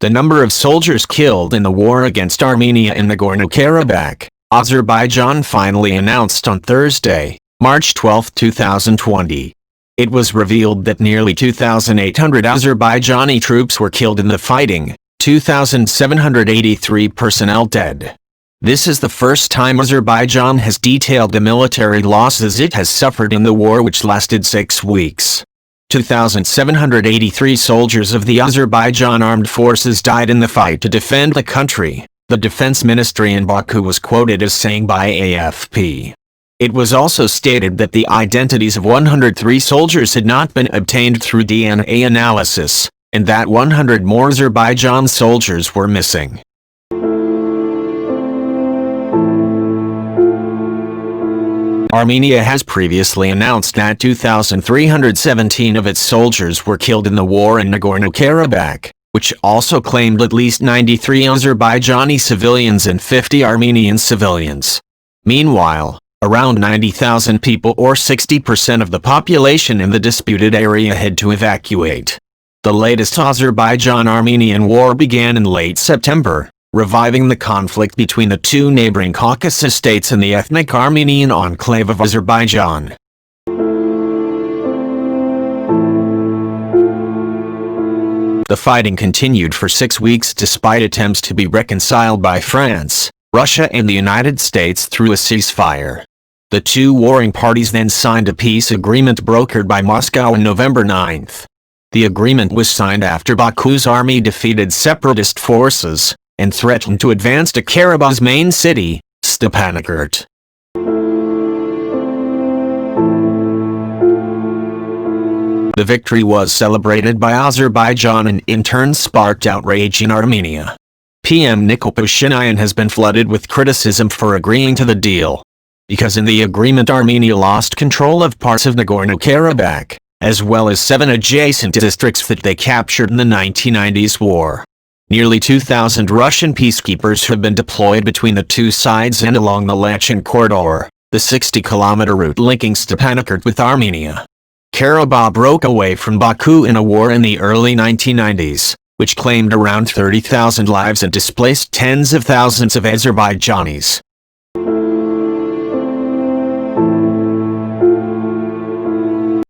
The number of soldiers killed in the war against Armenia in Nagorno Karabakh, Azerbaijan finally announced on Thursday, March 12, 2020. It was revealed that nearly 2,800 Azerbaijani troops were killed in the fighting, 2,783 personnel dead. This is the first time Azerbaijan has detailed the military losses it has suffered in the war, which lasted 6 weeks. 2,783 soldiers of the Azerbaijan armed forces died in the fight to defend the country, the defense ministry in Baku was quoted as saying by AFP. It was also stated that the identities of 103 soldiers had not been obtained through DNA analysis, and that 100 more Azerbaijan soldiers were missing. Armenia has previously announced that 2,317 of its soldiers were killed in the war in Nagorno Karabakh, which also claimed at least 93 Azerbaijani civilians and 50 Armenian civilians. Meanwhile, around 90,000 people, or 60% of the population in the disputed area, had to evacuate. The latest Azerbaijan-Armenian war began in late September, reviving the conflict between the two neighboring Caucasus states and the ethnic Armenian enclave of Azerbaijan. The fighting continued for 6 weeks despite attempts to be reconciled by France, Russia and the United States through a ceasefire. The two warring parties then signed a peace agreement brokered by Moscow on November 9. The agreement was signed after Baku's army defeated separatist forces and threatened to advance to Karabakh's main city, Stepanakert. The victory was celebrated by Azerbaijan and in turn sparked outrage in Armenia. PM Nikol Pashinyan has been flooded with criticism for agreeing to the deal, because in the agreement Armenia lost control of parts of Nagorno-Karabakh, as well as 7 adjacent districts that they captured in the 1990s war. Nearly 2,000 Russian peacekeepers have been deployed between the two sides and along the Lachin corridor, the 60-kilometer route linking Stepanakert with Armenia. Karabakh broke away from Baku in a war in the early 1990s, which claimed around 30,000 lives and displaced tens of thousands of Azerbaijanis.